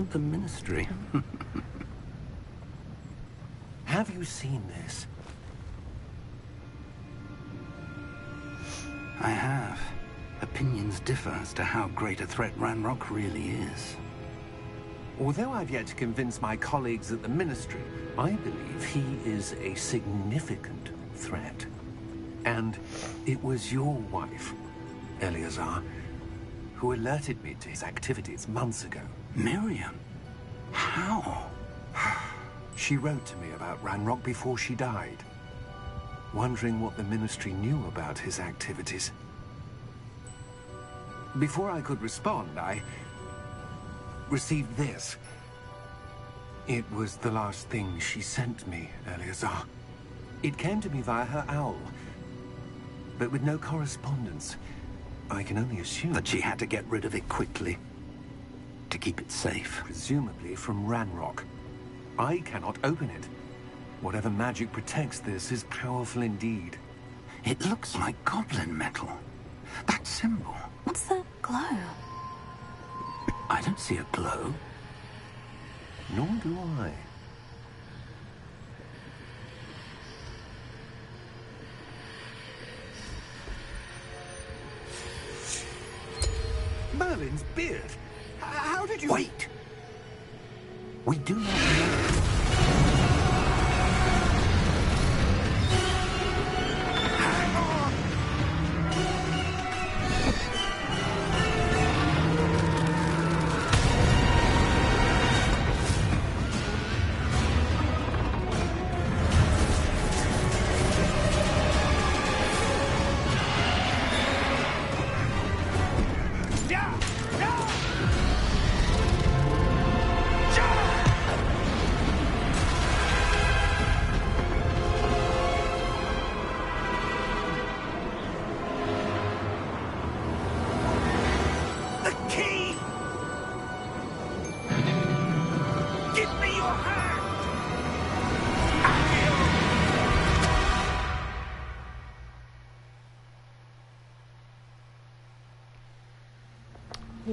about the Ministry? Have you seen this? I have. Opinions differ as to how great a threat Ranrock really is. Although I've yet to convince my colleagues at the Ministry, I believe he is a significant threat. And it was your wife, Eleazar, who alerted me to his activities months ago. Miriam? How? She wrote to me about Ranrock before she died, wondering what the Ministry knew about his activities. Before I could respond, I received this. It was the last thing she sent me, Eleazar. It came to me via her owl, but with no correspondence. I can only assume that she had to get rid of it quickly, to keep it safe. Presumably from Ranrock. I cannot open it. Whatever magic protects this is powerful indeed. It looks like goblin metal. That symbol. What's the glow? I don't see a glow. Nor do I. Merlin's beard. How did you... Wait! We do not know.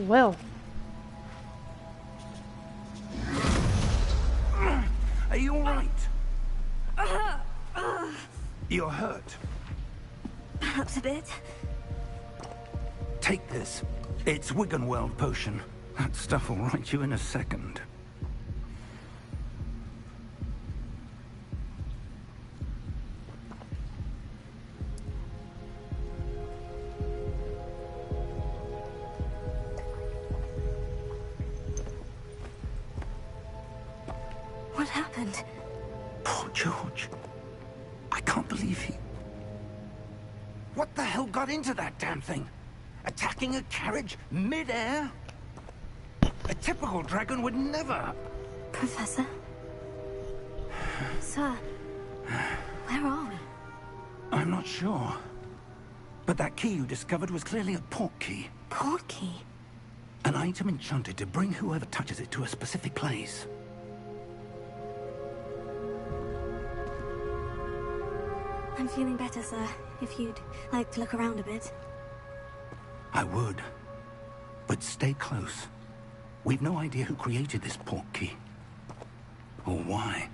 Well. Are you all right? You're hurt. Perhaps a bit. Take this. It's Wiggenweld potion. That stuff will right you in a second. What happened? Poor George. I can't believe he... What the hell got into that damn thing? Attacking a carriage mid-air? A typical dragon would never... Professor? Sir, where are we? I'm not sure. But that key you discovered was clearly a port key. Port key? An item enchanted to bring whoever touches it to a specific place. I'm feeling better, sir. If you'd like to look around a bit. I would. But stay close. We've no idea who created this port key. Or why.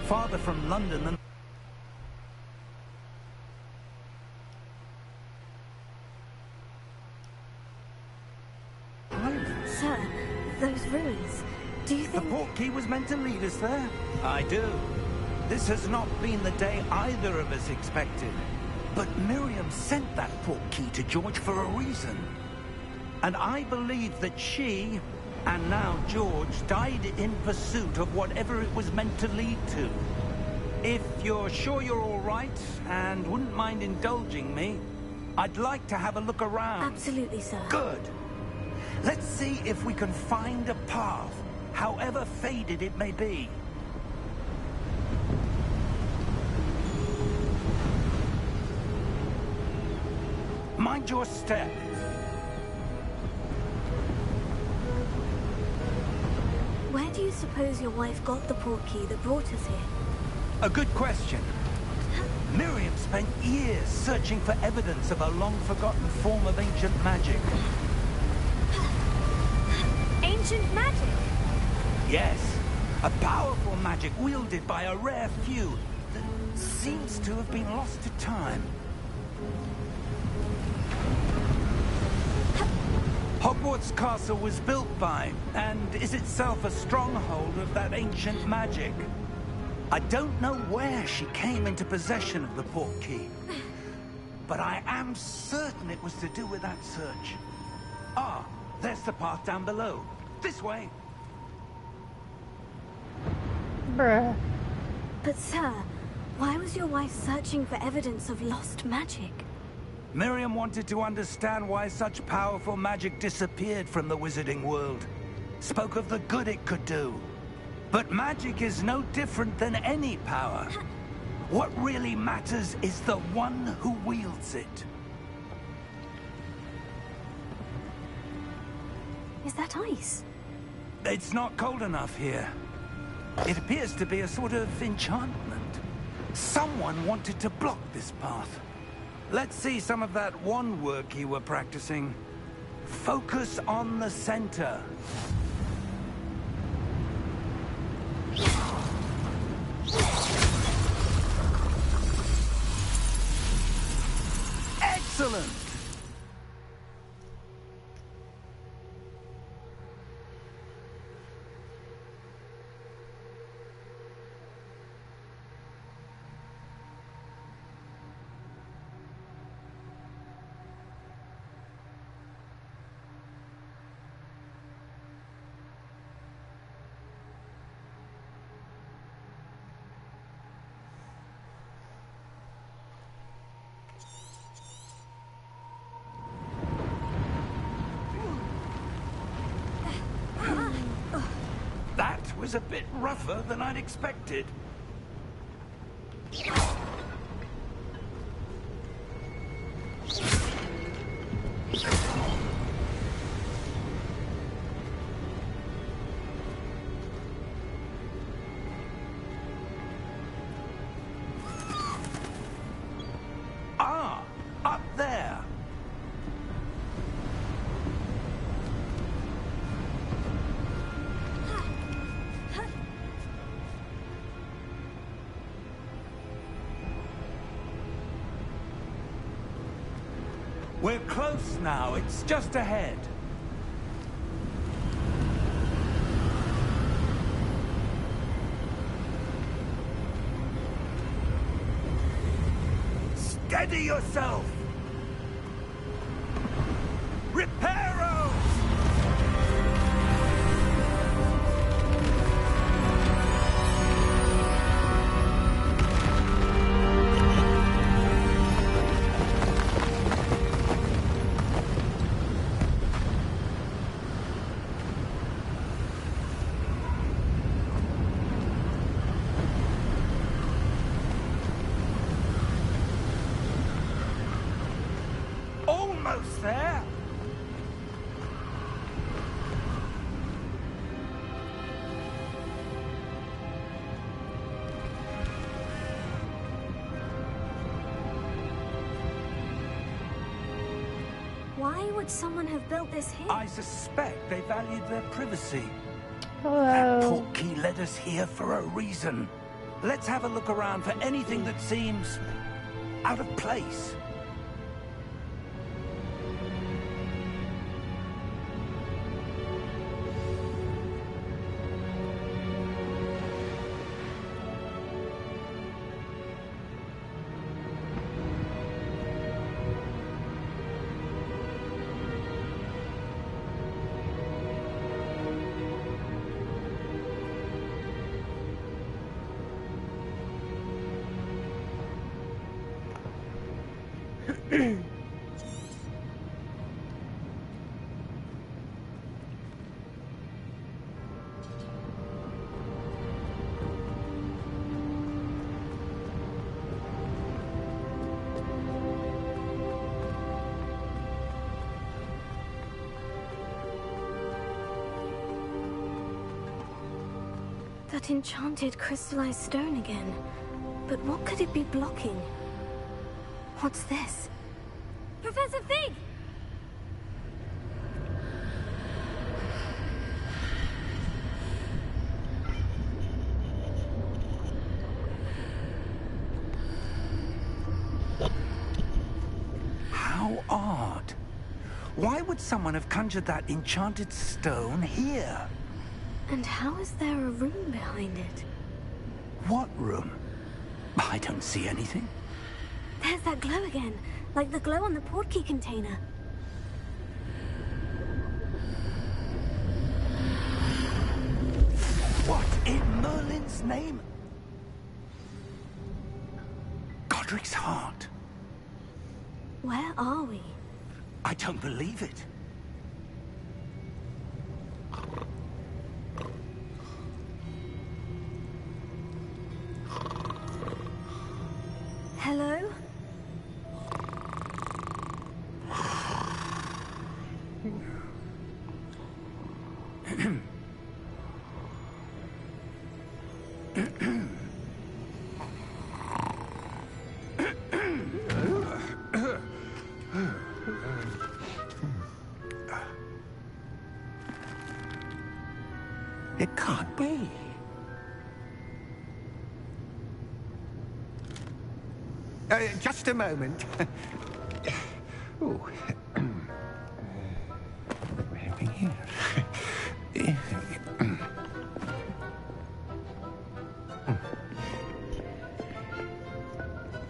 Farther from London than... Sir, those ruins. Do you think... The port key was meant to lead us there? I do. This has not been the day either of us expected. But Miriam sent that portkey to George for a reason. And I believe that she, and now George, died in pursuit of whatever it was meant to lead to. If you're sure you're all right, and wouldn't mind indulging me, I'd like to have a look around. Absolutely, sir. Good. Let's see if we can find a path, however faded it may be. Mind your step. Where do you suppose your wife got the portkey that brought us here? A good question. Miriam spent years searching for evidence of a long-forgotten form of ancient magic. Ancient magic? Yes, a powerful magic wielded by a rare few that seems to have been lost to time. Hogwarts Castle was built by, and is itself a stronghold of that ancient magic. I don't know where she came into possession of the portkey, but I am certain it was to do with that search. Ah, there's the path down below. This way. Bruh. But sir, why was your wife searching for evidence of lost magic? Miriam wanted to understand why such powerful magic disappeared from the wizarding world. Spoke of the good it could do. But magic is no different than any power. What really matters is the one who wields it. Is that ice? It's not cold enough here. It appears to be a sort of enchantment. Someone wanted to block this path. Let's see some of that wand work you were practicing. Focus on the center. Excellent! That was a bit rougher than I'd expected. Ah, up there. We're close now. It's just ahead. Steady yourself! Reparo! Almost there. Why would someone have built this here? I suspect they valued their privacy. That Hello. portkey led us here for a reason. Let's have a look around for anything that seems out of place. That enchanted crystallized stone again. But what could it be blocking? What's this? Professor Fig! How odd. Why would someone have conjured that enchanted stone here? And how is there a room behind it? What room? I don't see anything. There's that glow again, like the glow on the portkey container. What in Merlin's name? Godric's heart. Where are we? I don't believe it. Hello? It can't be. Just a moment. Oh. Maybe here.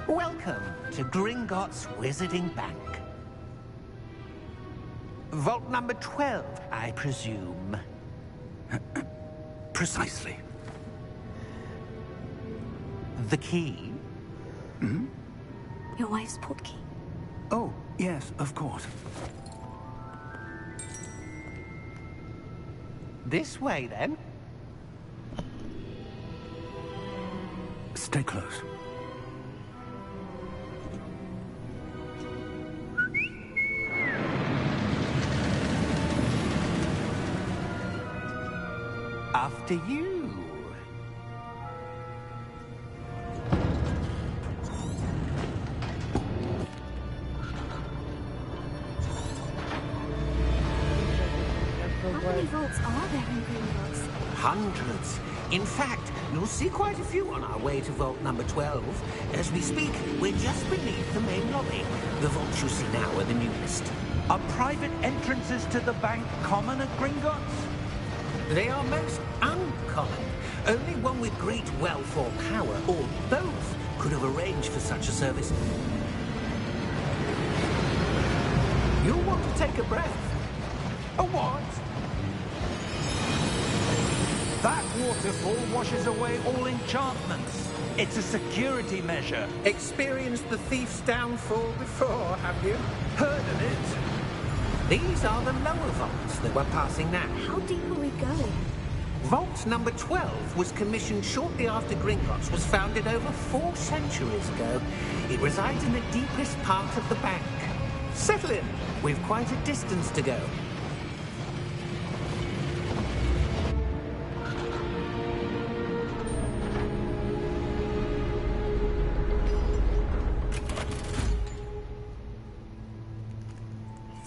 Welcome to Gringotts Wizarding Bank. Vault number 12, I presume. Precisely. The key? Hmm? Your wife's portkey. Oh, yes, of course. This way, then. Stay close. After you. How many vaults are there in Gringotts? Hundreds. In fact, you'll see quite a few on our way to vault number 12. As we speak, we're just beneath the main lobby. The vaults you see now are the newest. Are private entrances to the bank common at Gringotts? They are most uncommon. Only one with great wealth or power, or both, could have arranged for such a service. You'll want to take a breath. A what? That waterfall washes away all enchantments. It's a security measure. Experienced the thief's downfall before, have you? Heard of it? These are the lower vaults that we're passing now. How deep are we going? Vault number 12 was commissioned shortly after Gringotts was founded over 4 centuries ago. It resides in the deepest part of the bank. Settle in. We've quite a distance to go.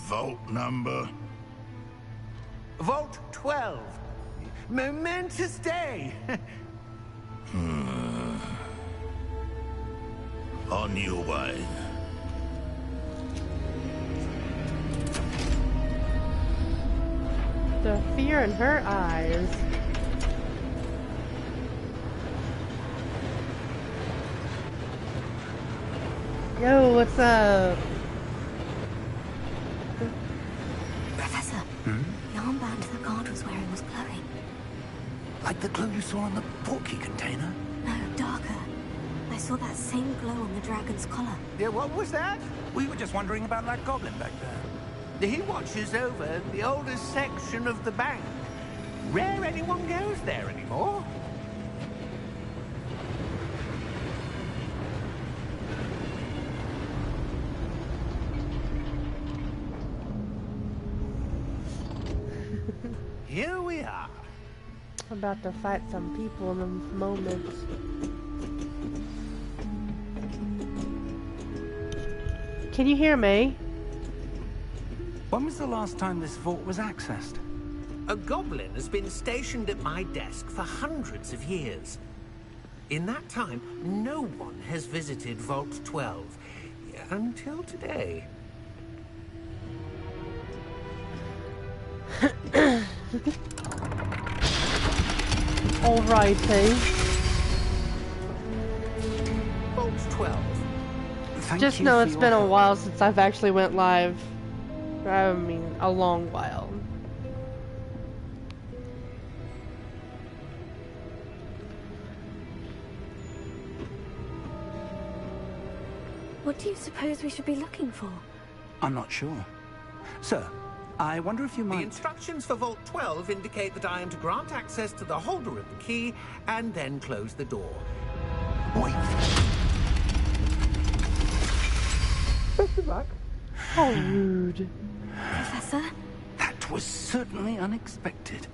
Vault number? Vault 12. Momentous day. On your way. The fear in her eyes. Yo, what's up? Professor, the armband the guard was wearing was glowing. Like the glow you saw on the portkey container? No, darker. I saw that same glow on the dragon's collar. Yeah, what was that? We were just wondering about that goblin back there. He watches over the oldest section of the bank. Rare anyone goes there anymore. Here we are. I'm about to fight some people in a moment. Can you hear me? When was the last time this vault was accessed? A goblin has been stationed at my desk for hundreds of years. In that time, no one has visited Vault 12 until today. Alrighty. Vault 12. Just know it's been a while since I've actually went live. I mean, a long while. What do you suppose we should be looking for? I'm not sure. Sir, I wonder if you might... The instructions for Vault 12 indicate that I am to grant access to the holder of the key and then close the door. Wait. Best of luck. How rude. Professor? That was certainly unexpected.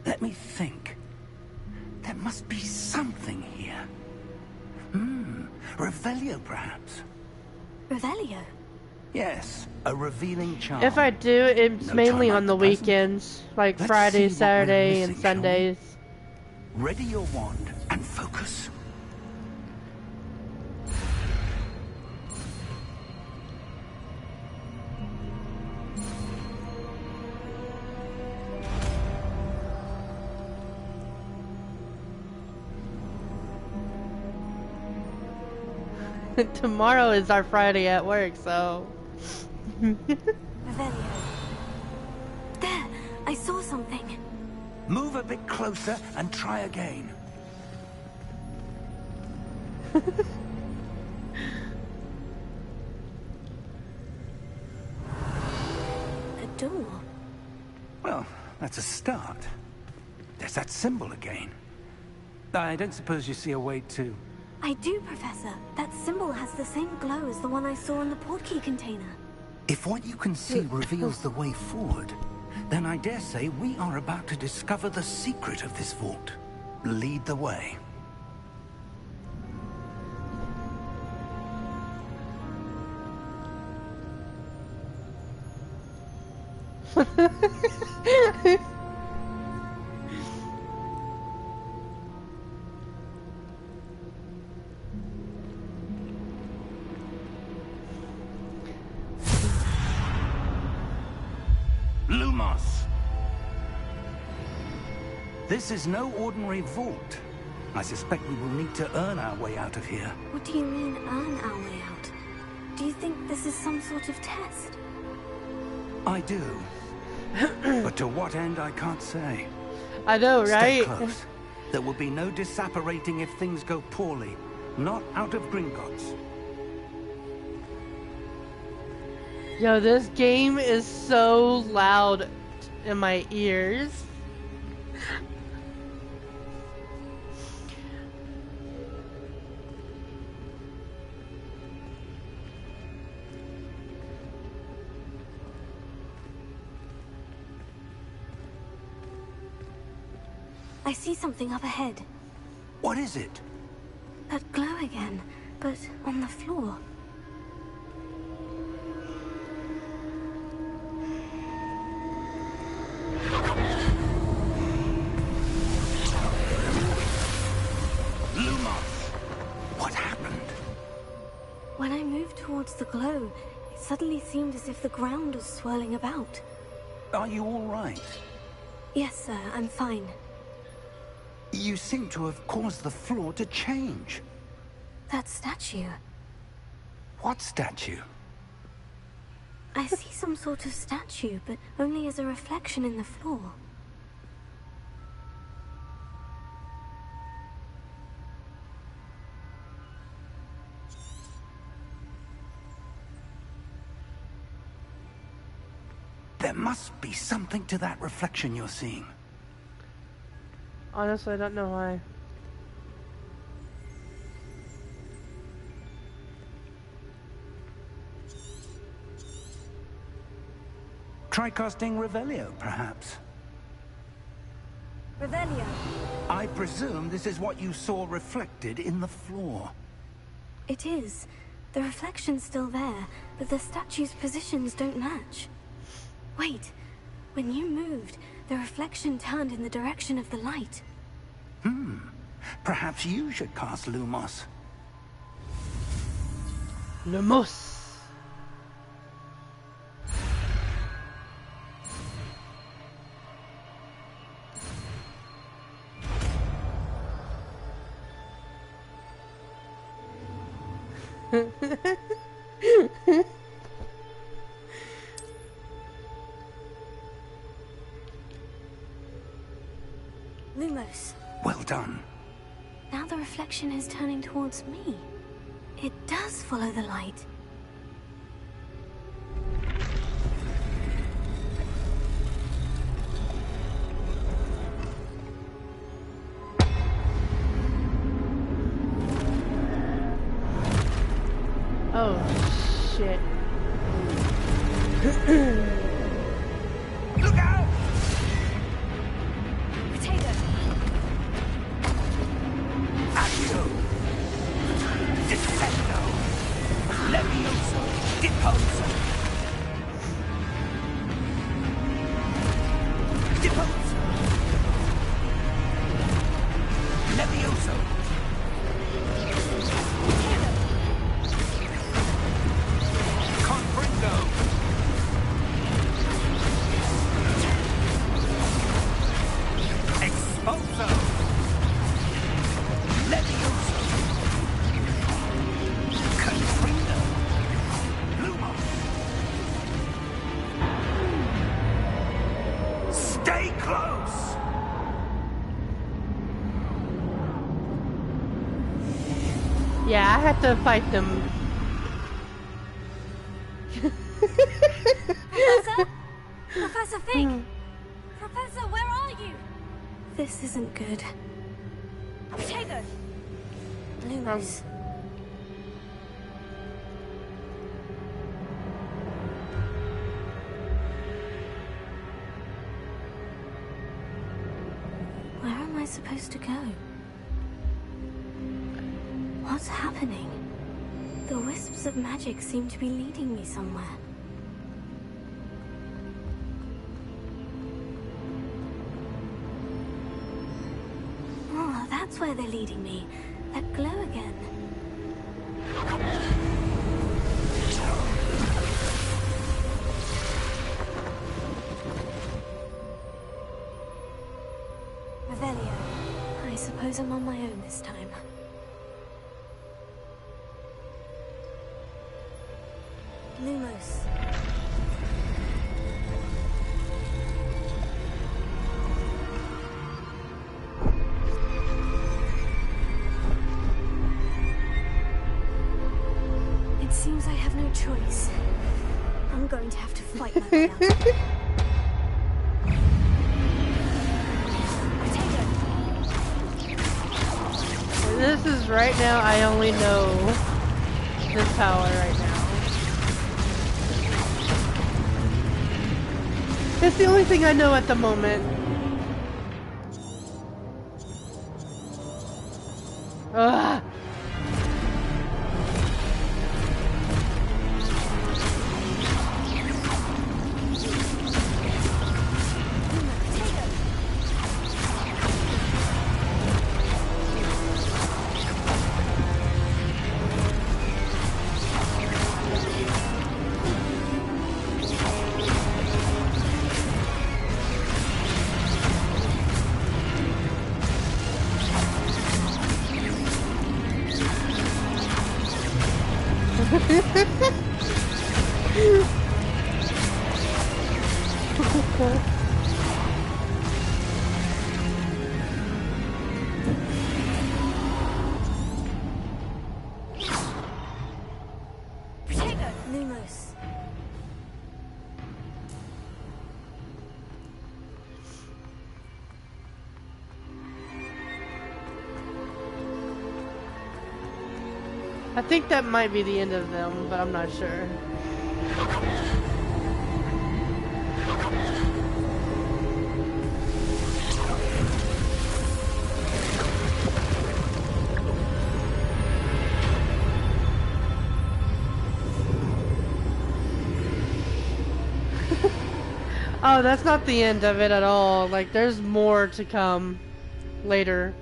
Let me think. There must be something here. Revelio, perhaps? Revelio? Yes, a revealing charm. If I do, it's No mainly time on like the the present. weekends. Like Let's Friday, see what we're Saturday, and missing, shall we? Sundays. Ready your wand and focus. Tomorrow is our Friday at work, so... Revelio. There! I saw something. Move a bit closer and try again. A door. Well, that's a start. There's that symbol again. I don't suppose you see a way to... I do, Professor. That symbol has the same glow as the one I saw in the portkey container. If what you can see reveals the way forward, then I dare say we are about to discover the secret of this vault. Lead the way. Lumos! This is no ordinary vault. I suspect we will need to earn our way out of here. What do you mean, earn our way out? Do you think this is some sort of test? I do. But to what end, I can't say. I know, right? Stay close. There will be no disapparating if things go poorly. Not out of Gringotts. Yo, this game is so loud in my ears. I see something up ahead. What is it? That glow again, but on the floor. Lumos! What happened? When I moved towards the glow, it suddenly seemed as if the ground was swirling about. Are you all right? Yes, sir, I'm fine. You seem to have caused the floor to change. That statue. What statue? I see some sort of statue, but only as a reflection in the floor. . There must be something to that reflection you're seeing. Honestly, I don't know why. Try casting Revelio, perhaps. Revelio. I presume this is what you saw reflected in the floor. It is. The reflection's still there, but the statue's positions don't match. Wait. When you moved, the reflection turned in the direction of the light. Perhaps you should cast Lumos. Lumos. Lumos. Well done. Now the reflection is turning towards me. It does follow the light. Oh, shit. Look out! Potato. Accio! Defendo! Levioso! Deposo! Deposo! Levioso! Confringo! Exposo! Levioso! Confringo! Lumos! Stay close! Yeah, I had to fight them. Professor? Professor Fig! Professor, where are you? This isn't good. Potato! Lumos. Where am I supposed to go? What's happening? The wisps of magic seem to be leading me somewhere. Oh, that's where they're leading me. That glow again. Revelio. I suppose I'm on my own this time. Lumos. It seems I have no choice. I'm going to have to fight my way out. This is right now, I only know this power right now. It's the only thing I know at the moment. Ugh. I think that might be the end of them, but I'm not sure. Oh, that's not the end of it at all. Like, there's more to come later.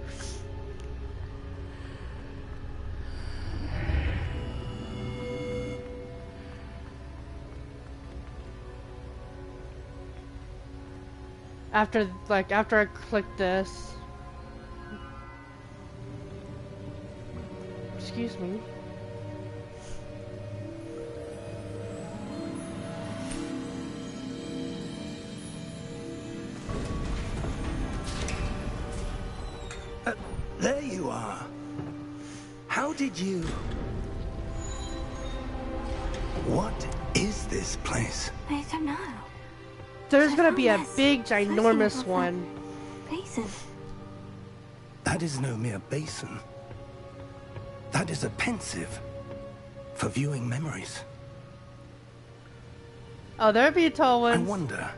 After I click this. Excuse me. There you are. How did you... What is this place? I don't know. There's gonna be a big, ginormous one. Basin. That is no mere basin. That is a pensive for viewing memories. Oh, there'd be tall ones. I wonder...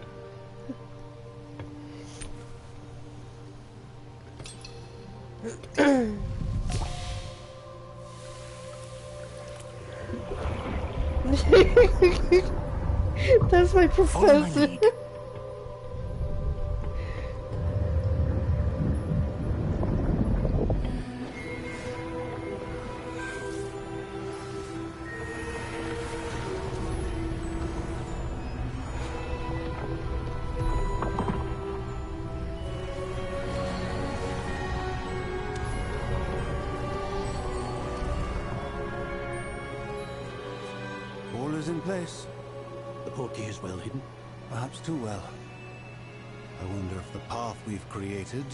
That's my professor. All is in place. The portkey is well hidden. Perhaps too well. I wonder if the path we've created...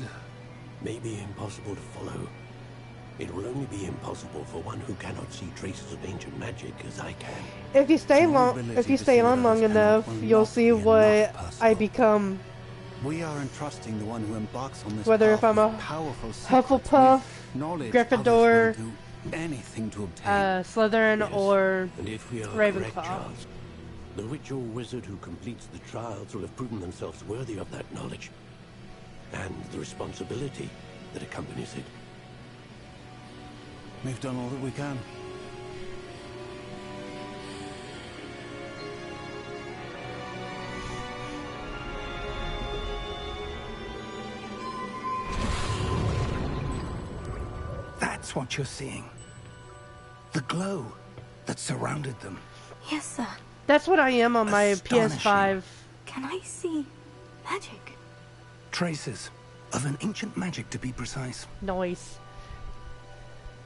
may be impossible to follow. It will only be impossible for one who cannot see traces of ancient magic as I can. If you stay on long enough, you'll see what I become. We are entrusting the one who embarks on this whether if I'm a Hufflepuff, Gryffindor, anything to obtain. Slytherin, Yes. or And if we are Ravenclaw. correct, Charles, the witch or wizard who completes the trials will have proven themselves worthy of that knowledge and the responsibility that accompanies it. We've done all that we can. That's what you're seeing. The glow that surrounded them. Yes, sir. That's what I am on my Astonishing. PS5. Can I see magic? Traces of an ancient magic, to be precise. Noise.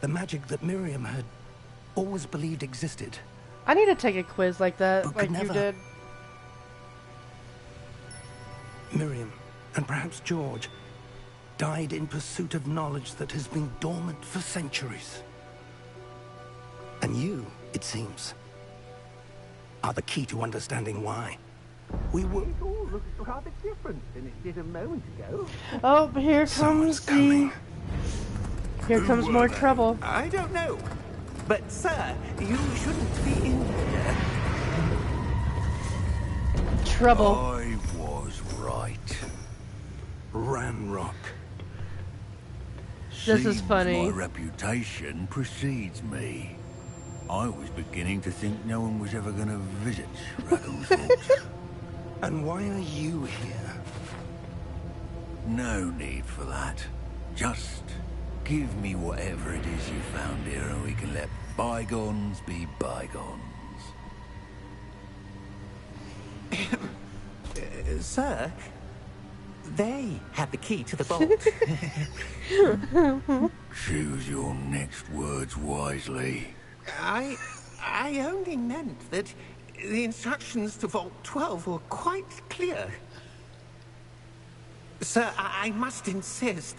The magic that Miriam had always believed existed. I need to take a quiz like that, But like could you never. did. Miriam, and perhaps George, died in pursuit of knowledge that has been dormant for centuries. And you, it seems, are the key to understanding why. We were... It all looks rather different than it did a moment ago. Oh, here Someone's comes coming. Here comes more trouble. I don't know. But, sir, you shouldn't be in here. Trouble. I was right. Ranrock. This is Seems funny. My reputation precedes me. I was beginning to think no one was ever going to visit Ragglefoot. And why are you here? No need for that. Just give me whatever it is you found here and we can let bygones be bygones. Sir, they have the key to the vault. Choose your next words wisely. I only meant that the instructions to Vault 12 were quite clear. Sir, I must insist.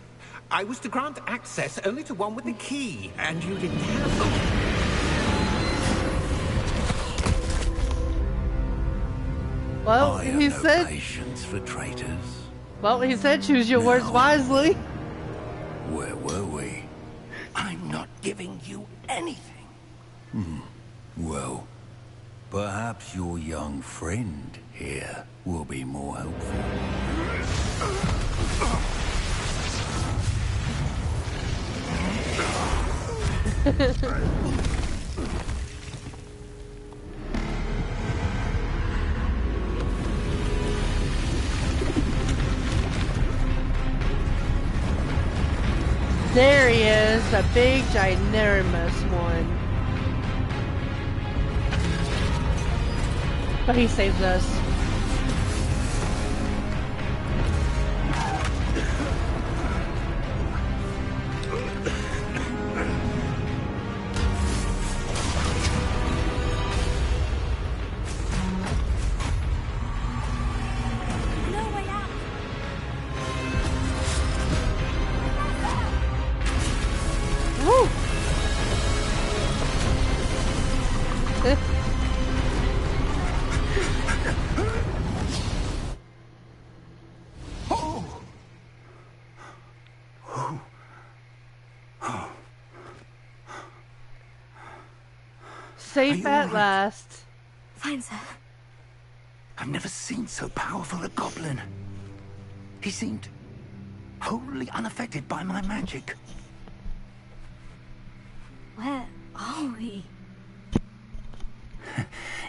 I was to grant access only to one with the key, and you didn't have them. Well, I have he no said. patience for traitors. Well, he said choose your words No. wisely. Where were we? I'm not giving you anything. Well, perhaps your young friend here will be more helpful. There he is, a big, ginormous one. But he saves us. Safe at last. Fine, sir. I've never seen so powerful a goblin. He seemed wholly unaffected by my magic. Where are we?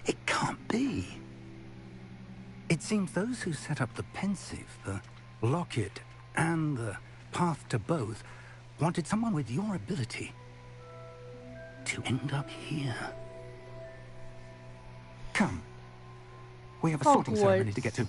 It can't be. It seems those who set up the pensive, the locket, and the path to both wanted someone with your ability to end up here. Come. We have a sorting ceremony to get to.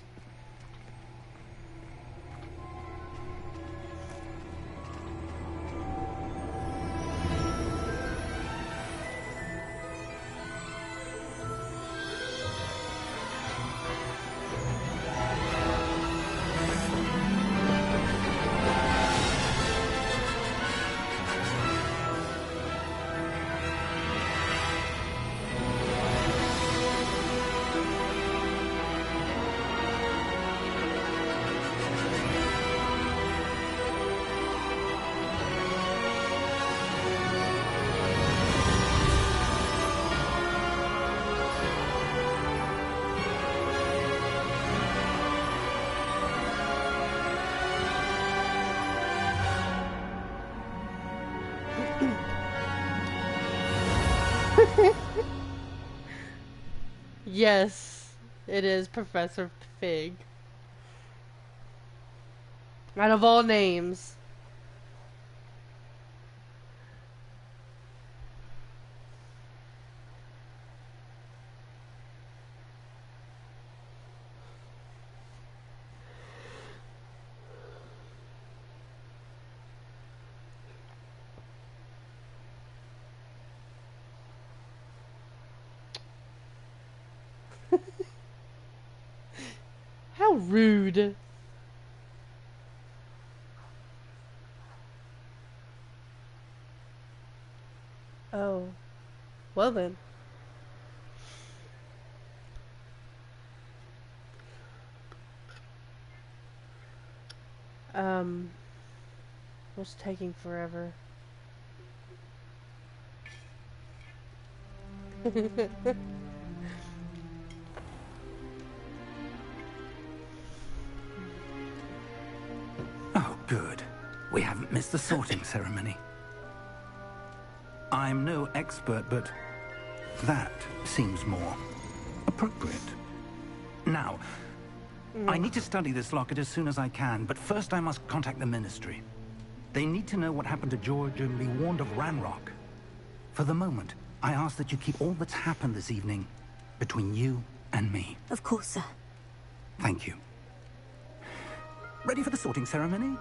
Yes, it is Professor Fig. Out of all names. How rude. Oh. Well then. What's taking forever? Oh, good. We haven't missed the sorting ceremony. I'm no expert, but that seems more appropriate. Now, I need to study this locket as soon as I can, but first I must contact the Ministry. They need to know what happened to George and be warned of Ranrock. For the moment, I ask that you keep all that's happened this evening between you and me. Of course, sir. Thank you. Ready for the sorting ceremony?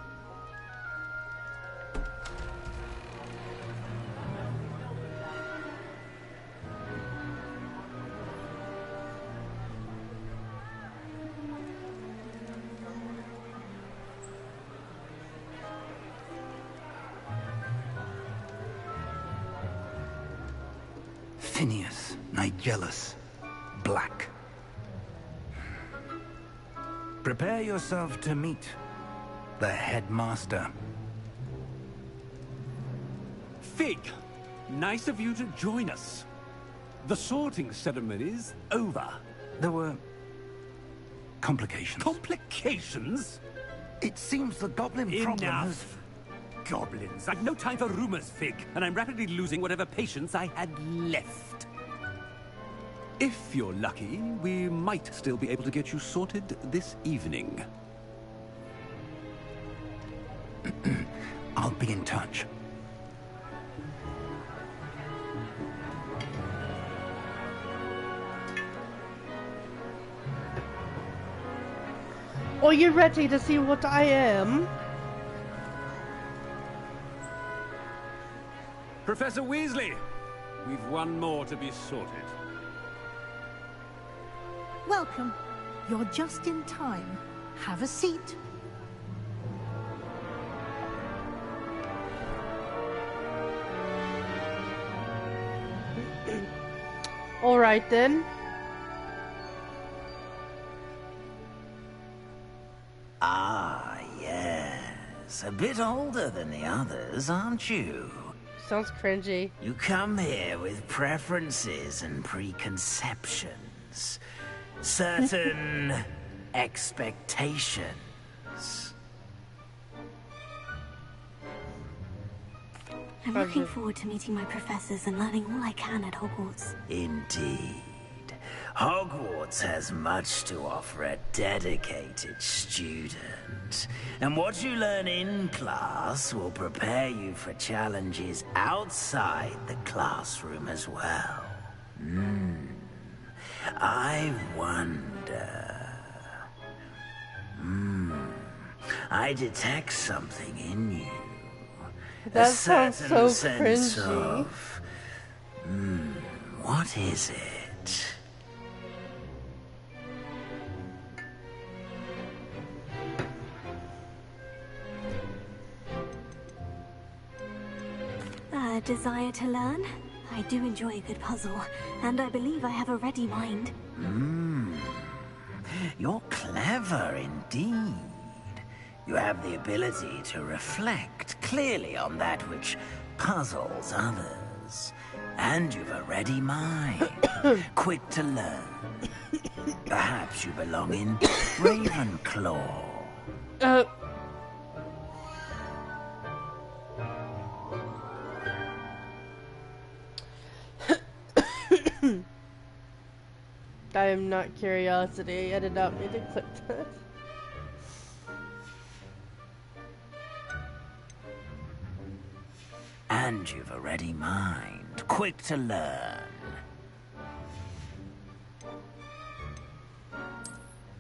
Phineas, Nigellus, Black. Prepare yourself to meet the headmaster. Fig, nice of you to join us. The sorting ceremony's over. There were complications. Complications? It seems the goblin problem has... Enough! Goblins. I've no time for rumors, Fig, and I'm rapidly losing whatever patience I had left. If you're lucky, we might still be able to get you sorted this evening. I'll be in touch. Are you ready to see what I am? Professor Weasley, we've one more to be sorted. Welcome. You're just in time. Have a seat. All right then. Ah, yes. A bit older than the others, aren't you? Sounds cringy. You come here with preferences and preconceptions. Certain expectations. I'm looking forward to meeting my professors and learning all I can at Hogwarts. Indeed. Hogwarts has much to offer a dedicated student. And what you learn in class will prepare you for challenges outside the classroom as well. I wonder... I detect something in you. That sounds so cringy. Of, what is it? A desire to learn? I do enjoy a good puzzle, and I believe I have a ready mind. You're clever indeed. You have the ability to reflect clearly on that which puzzles others. And you've a ready mind, quick to learn. Perhaps you belong in Ravenclaw. I am not curiosity. I did not mean to click that. And you've a ready mind, quick to learn.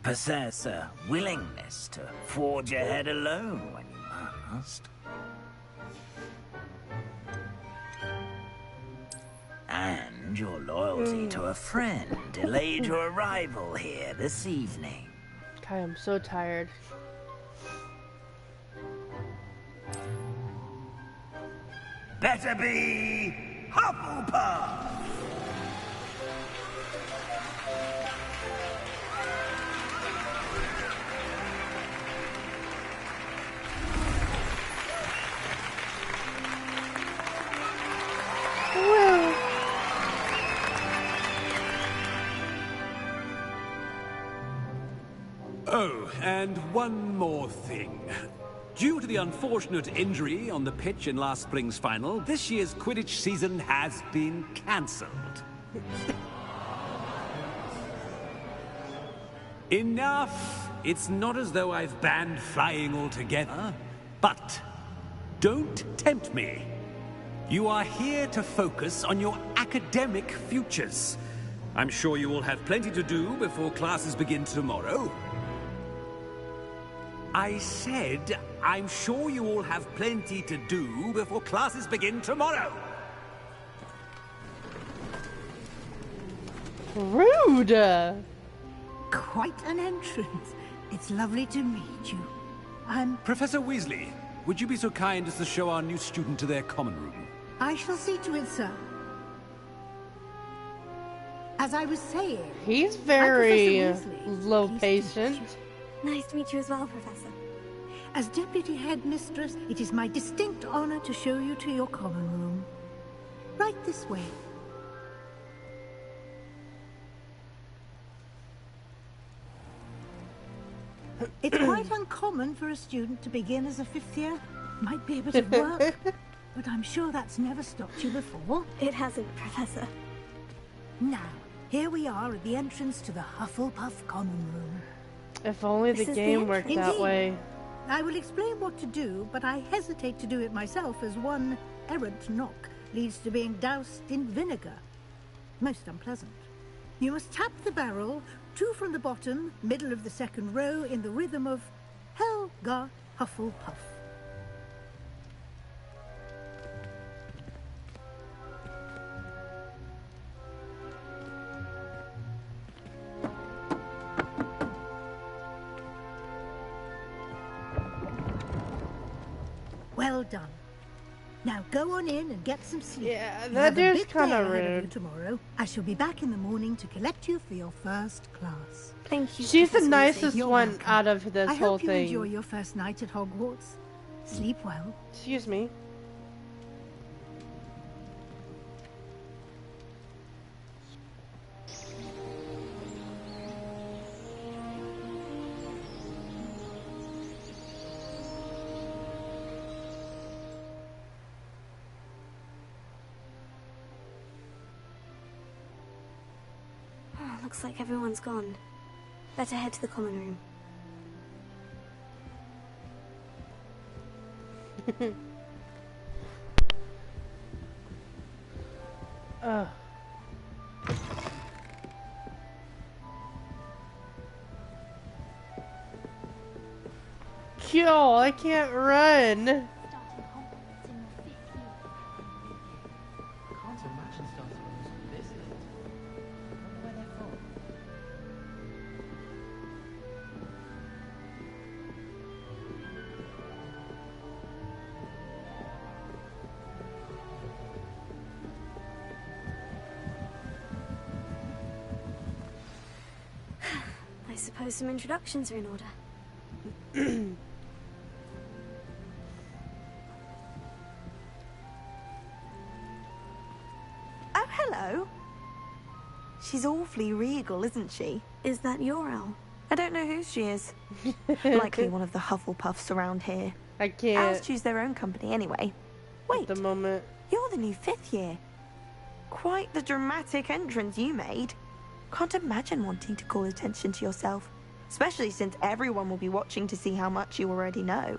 Possess a willingness to forge ahead alone when you must. And your loyalty to a friend delayed your arrival here this evening. I am so tired. Better be Hufflepuff! Oh, and one more thing. Due to the unfortunate injury on the pitch in last spring's final, this year's Quidditch season has been cancelled. Enough! It's not as though I've banned flying altogether, but don't tempt me. You are here to focus on your academic futures. I'm sure you will have plenty to do before classes begin tomorrow. I said, I'm sure you all have plenty to do before classes begin tomorrow. Rude! Quite an entrance. It's lovely to meet you. Professor Weasley, would you be so kind as to show our new student to their common room? I shall see to it, sir. As I was saying... He's very low patient. Nice to meet you as well, Professor. As Deputy Headmistress, it is my distinct honor to show you to your common room. Right this way. It's quite uncommon for a student to begin as a 5th year. Might be a bit of work, but I'm sure that's never stopped you before. It hasn't, Professor. Now, here we are at the entrance to the Hufflepuff Common Room. If only the game worked that way. I will explain what to do, but I hesitate to do it myself, as one errant knock leads to being doused in vinegar. Most unpleasant. You must tap the barrel, 2 from the bottom, middle of the 2nd row, in the rhythm of Helga Hufflepuff. Well done. Now go on in and get some sleep. Yeah, that dude's kind of rude. Tomorrow, I shall be back in the morning to collect you for your first class. Thank you. She's the nicest one out of this whole thing. I hope you enjoy your first night at Hogwarts. Sleep well. Excuse me. Looks like everyone's gone. Better head to the common room. Yo, I can't run. I suppose some introductions are in order. Oh, hello. She's awfully regal, isn't she? Is that your owl? I don't know who she is. Likely one of the Hufflepuffs around here. I can't. Owls choose their own company anyway. Wait, at the moment. You're the new 5th year. Quite the dramatic entrance you made. Can't imagine wanting to call attention to yourself, especially since everyone will be watching to see how much you already know.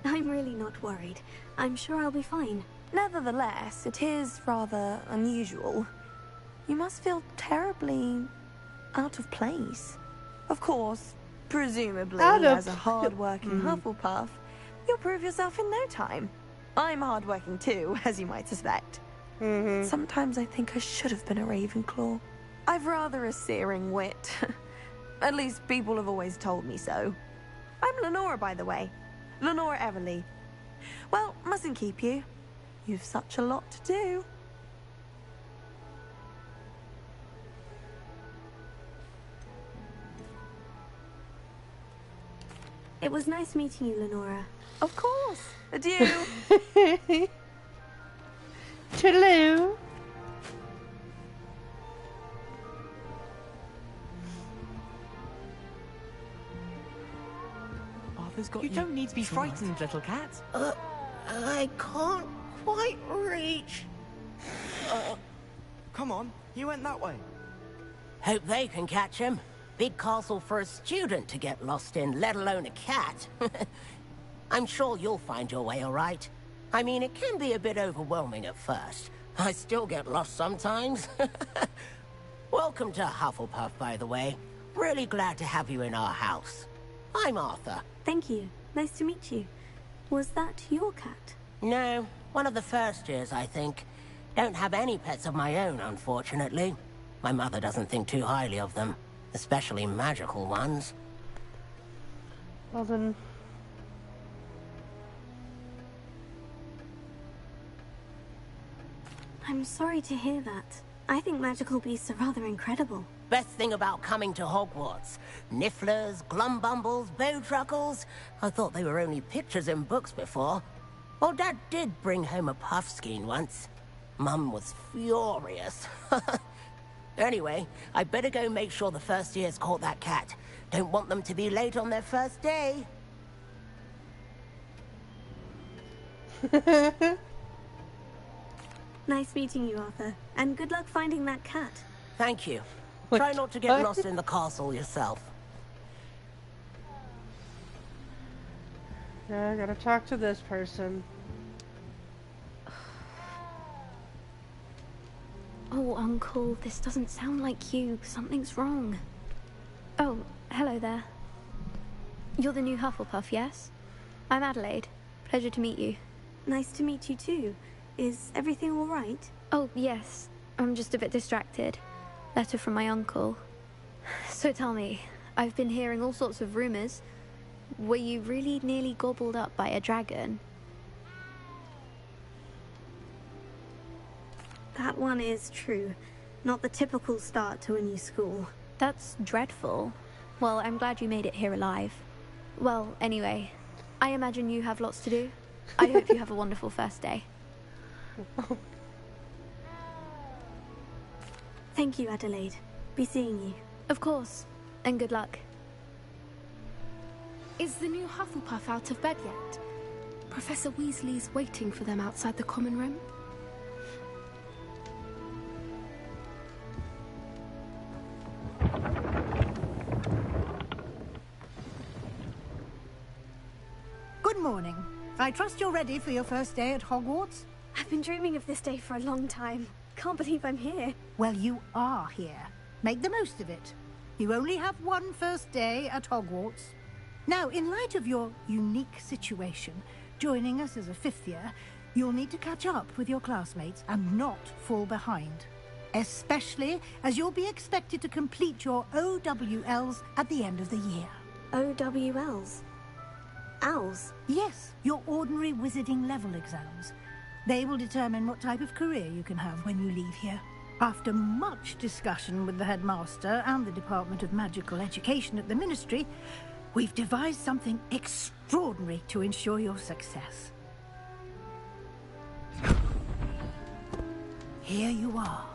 I'm really not worried. I'm sure I'll be fine. Nevertheless, it is rather unusual. You must feel terribly out of place. Of course, presumably as a hard-working Hufflepuff, you'll prove yourself in no time. I'm hard-working too, as you might suspect. Sometimes I think I should have been a Ravenclaw. I've rather a searing wit. At least people have always told me so. I'm Lenora, by the way. Lenora Everly. Well, mustn't keep you. You've such a lot to do. It was nice meeting you, Lenora. Of course. Adieu. Toodaloo. Arthur's got you. You don't need to be frightened, little cat. I can't quite reach. Come on, you went that way. Hope they can catch him. Big castle for a student to get lost in, let alone a cat. I'm sure you'll find your way all right. I mean, it can be a bit overwhelming at first. I still get lost sometimes. Welcome to Hufflepuff, by the way. Really glad to have you in our house. I'm Arthur. Thank you. Nice to meet you. Was that your cat? No, one of the first years, I think. Don't have any pets of my own, unfortunately. My mother doesn't think too highly of them, especially magical ones. Well then... I'm sorry to hear that. I think magical beasts are rather incredible. Best thing about coming to Hogwarts. Nifflers, glumbumbles, bowtruckles. I thought they were only pictures in books before. Well, Dad did bring home a puffskein once. Mum was furious. Anyway, I better go make sure the first years caught that cat. Don't want them to be late on their first day. Nice meeting you, Arthur. And good luck finding that cat. Thank you. Try not to get lost in the castle yourself. Yeah, I gotta talk to this person. Oh, Uncle, this doesn't sound like you. Something's wrong. Oh, hello there. You're the new Hufflepuff, yes? I'm Adelaide. Pleasure to meet you. Nice to meet you too. Is everything all right? Oh, yes. I'm just a bit distracted. Letter from my uncle. So tell me, I've been hearing all sorts of rumors. Were you really nearly gobbled up by a dragon? That one is true. Not the typical start to a new school. That's dreadful. Well, I'm glad you made it here alive. Well, anyway, I imagine you have lots to do. I hope you have a wonderful first day. Thank you, Adelaide. Be seeing you. Of course. And good luck. Is the new Hufflepuff out of bed yet? Professor Weasley's waiting for them outside the common room. Good morning. I trust you're ready for your first day at Hogwarts? I've been dreaming of this day for a long time. Can't believe I'm here. Well, you are here. Make the most of it. You only have one first day at Hogwarts. Now, in light of your unique situation, joining us as a fifth year, you'll need to catch up with your classmates and not fall behind. Especially as you'll be expected to complete your OWLs at the end of the year. OWLs? Owls? Yes, your ordinary wizarding level exams. They will determine what type of career you can have when you leave here. After much discussion with the headmaster and the Department of Magical Education at the Ministry, we've devised something extraordinary to ensure your success. Here you are.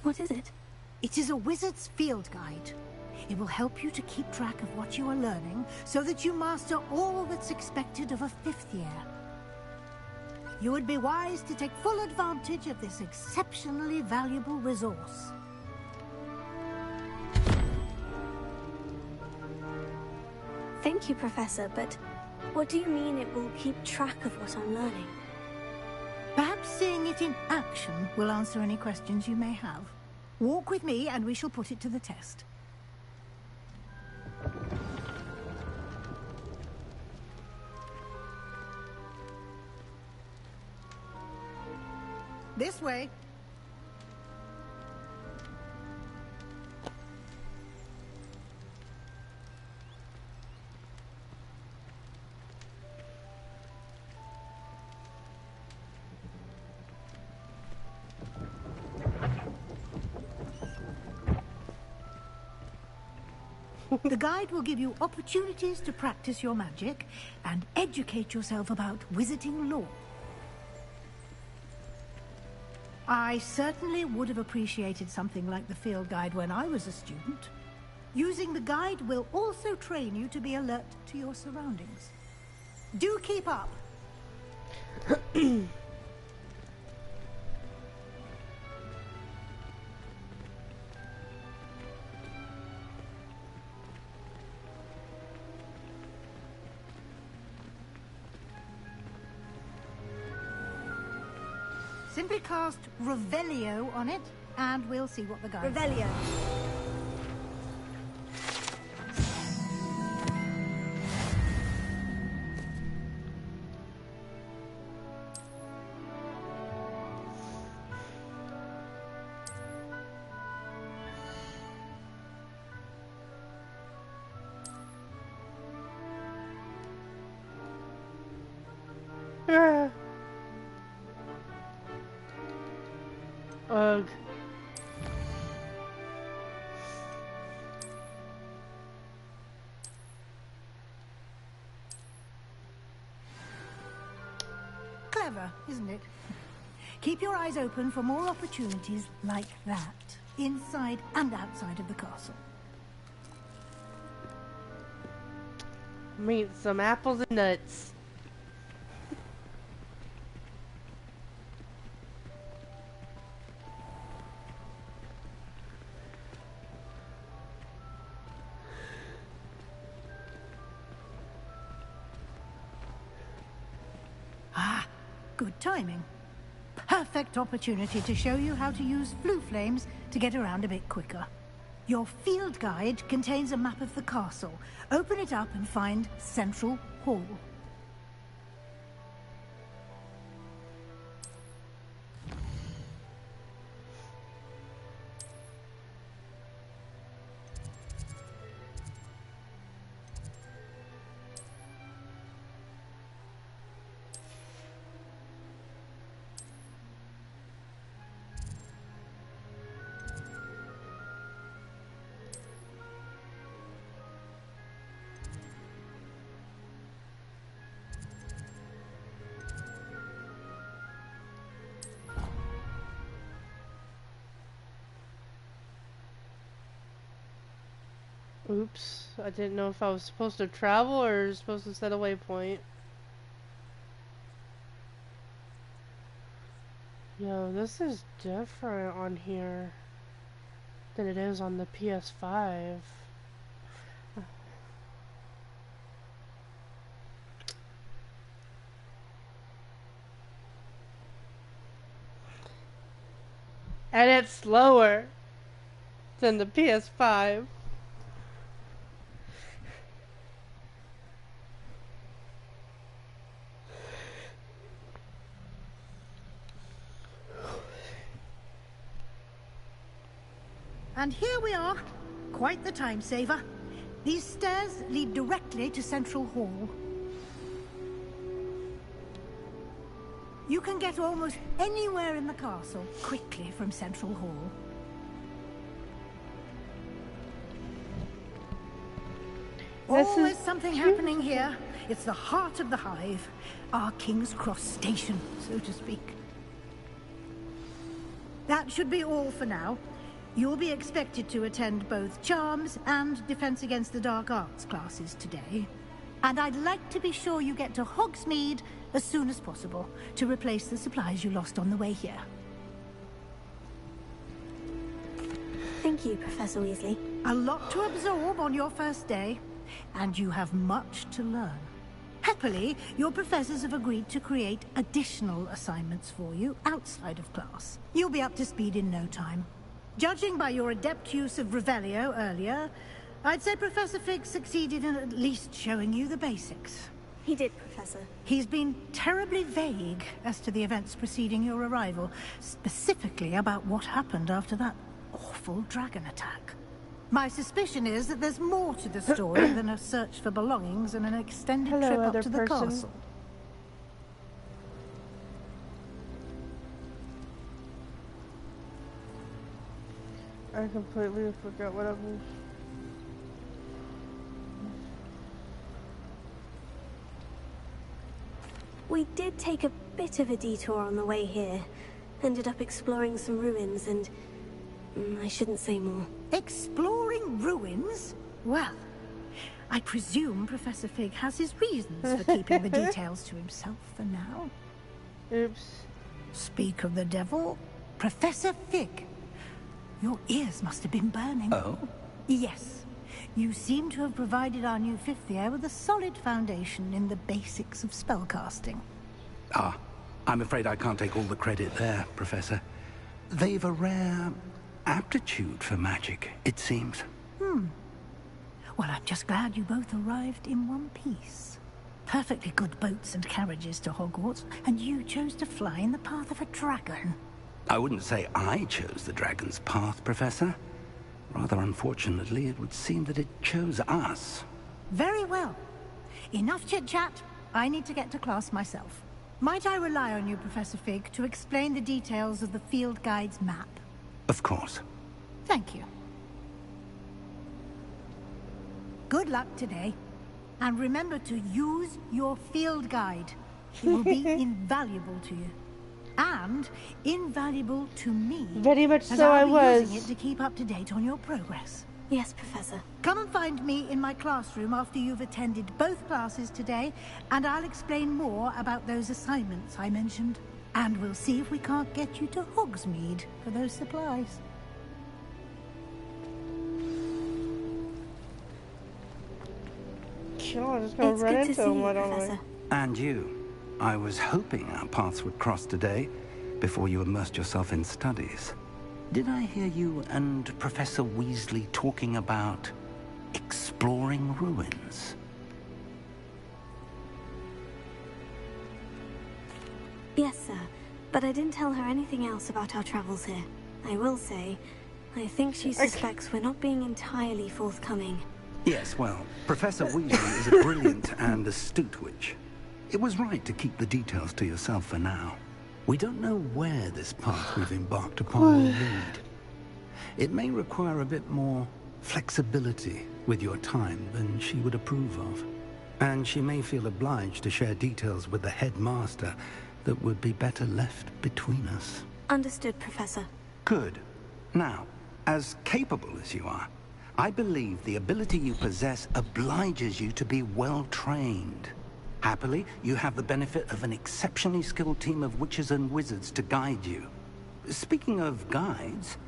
What is it? It is a wizard's field guide. It will help you to keep track of what you are learning so that you master all that's expected of a fifth year. You would be wise to take full advantage of this exceptionally valuable resource. Thank you, Professor, but what do you mean it will keep track of what I'm learning? Perhaps seeing it in action will answer any questions you may have. Walk with me and we shall put it to the test. This way. The guide will give you opportunities to practice your magic and educate yourself about wizarding lore. I certainly would have appreciated something like the field guide when I was a student. Using the guide will also train you to be alert to your surroundings. Do keep up! Simply cast Revelio on it, and we'll see what the guide says. Revelio. Ugh. Clever, isn't it? Keep your eyes open for more opportunities like that, inside and outside of the castle. Meet some apples and nuts. Ah, good timing. Perfect opportunity to show you how to use flue flames to get around a bit quicker. Your field guide contains a map of the castle. Open it up and find Central Hall. Oops, I didn't know if I was supposed to travel or supposed to set a waypoint. Yo, this is different on here than it is on the PS5. And it's slower than the PS5. And here we are. Quite the time saver. These stairs lead directly to Central Hall. You can get almost anywhere in the castle quickly from Central Hall. Always something happening here. It's the heart of the hive. Our King's Cross station, so to speak. That should be all for now. You'll be expected to attend both Charms and Defense Against the Dark Arts classes today. And I'd like to be sure you get to Hogsmeade as soon as possible to replace the supplies you lost on the way here. Thank you, Professor Weasley. A lot to absorb on your first day, and you have much to learn. Happily, your professors have agreed to create additional assignments for you outside of class. You'll be up to speed in no time. Judging by your adept use of Revelio earlier, I'd say Professor Fig succeeded in at least showing you the basics. He did, Professor. He's been terribly vague as to the events preceding your arrival, specifically about what happened after that awful dragon attack. My suspicion is that there's more to the story than a search for belongings and an extended trip up to the castle. I completely forgot what I was. We did take a bit of a detour on the way here. Ended up exploring some ruins and... I shouldn't say more. Exploring ruins? Well, I presume Professor Fig has his reasons for keeping the details to himself for now. Oops. Speak of the devil, Professor Fig. Your ears must have been burning. Oh? Yes. You seem to have provided our new fifth year with a solid foundation in the basics of spellcasting. Ah, I'm afraid I can't take all the credit there, Professor. They've a rare aptitude for magic, it seems. Well, I'm just glad you both arrived in one piece. Perfectly good boats and carriages to Hogwarts, and you chose to fly in the path of a dragon. I wouldn't say I chose the dragon's path, Professor. Rather unfortunately, it would seem that it chose us. Very well. Enough chit-chat. I need to get to class myself. Might I rely on you, Professor Fig, to explain the details of the field guide's map? Of course. Thank you. Good luck today. And remember to use your field guide. It will be invaluable to you. And invaluable to me. Very much as so I'll I be was. using it to keep up to date on your progress. Yes, Professor. Come and find me in my classroom after you've attended both classes today, and I'll explain more about those assignments I mentioned. And we'll see if we can't get you to Hogsmeade for those supplies. Sure, just gonna run into him right away. And you. I was hoping our paths would cross today, before you immersed yourself in studies. Did I hear you and Professor Weasley talking about exploring ruins? Yes, sir. But I didn't tell her anything else about our travels here. I will say, I think she suspects we're not being entirely forthcoming. Yes, well, Professor Weasley is a brilliant and astute witch. It was right to keep the details to yourself for now. We don't know where this path we've embarked upon will lead. It may require a bit more flexibility with your time than she would approve of. And she may feel obliged to share details with the headmaster that would be better left between us. Understood, Professor. Good. Now, as capable as you are, I believe the ability you possess obliges you to be well trained. Happily, you have the benefit of an exceptionally skilled team of witches and wizards to guide you. Speaking of guides,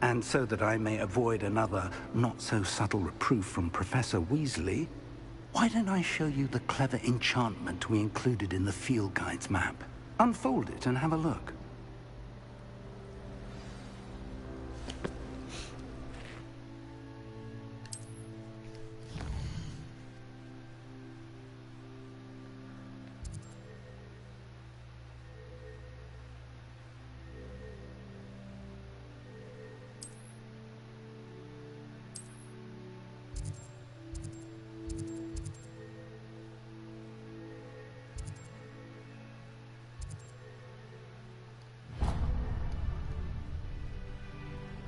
and so that I may avoid another not-so-subtle reproof from Professor Weasley, why don't I show you the clever enchantment we included in the field guide's map? Unfold it and have a look.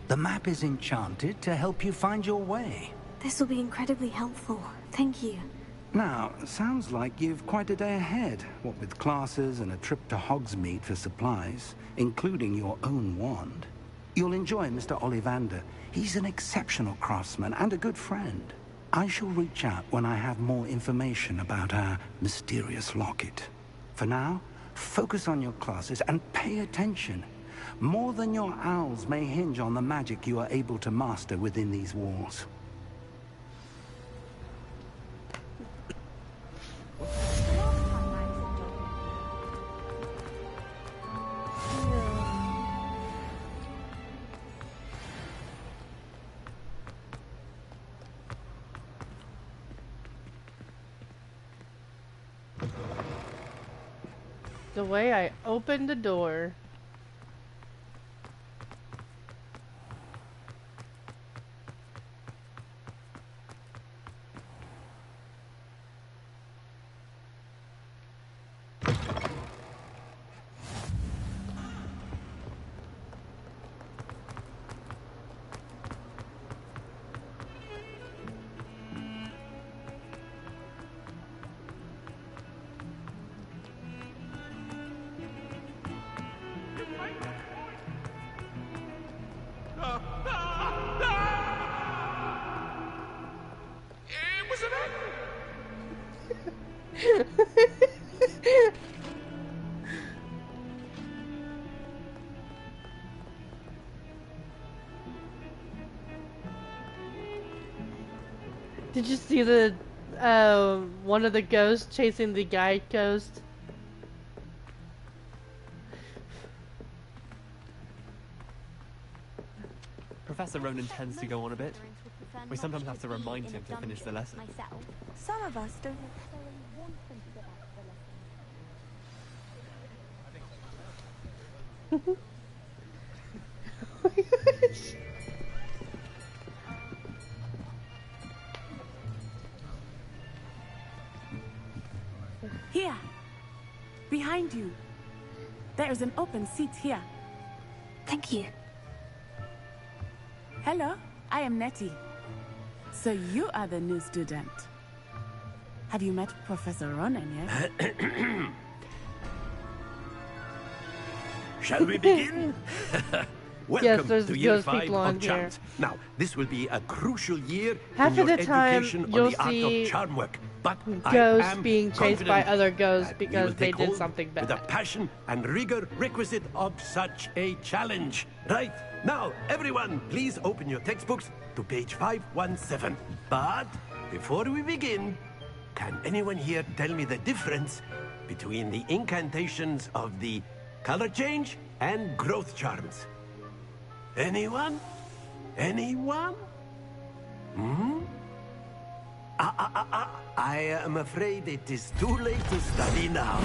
The map is enchanted to help you find your way. This will be incredibly helpful. Thank you. Now, sounds like you've quite a day ahead, what with classes and a trip to Hogsmeade for supplies, including your own wand. You'll enjoy Mr. Ollivander. He's an exceptional craftsman and a good friend. I shall reach out when I have more information about our mysterious locket. For now, focus on your classes and pay attention. More than your owls may hinge on the magic you are able to master within these walls. The way I opened the door. Did you see the one of the ghosts chasing the guide ghost? Professor Ronan tends to go on a bit. We sometimes have to remind him to finish the lesson. Some of us don't necessarily want them to get back to the lesson. Oh my gosh. Here. behind you. There is an open seat here. Thank you. Hello, I am Nettie. So you are the new student. Have you met Professor Ronan yet? Shall we begin? Welcome yes, to year 5 people of on charms. Now, this will be a crucial year half in of your the time education on you'll the art see of charm work. But ghosts being chased by other ghosts because they did hold something bad. With the passion and rigor requisite of such a challenge. Right, now, everyone, please open your textbooks to page 517. But before we begin, can anyone here tell me the difference between the incantations of the color change and growth charms? Anyone? Anyone? Hmm? I am afraid it is too late to study now.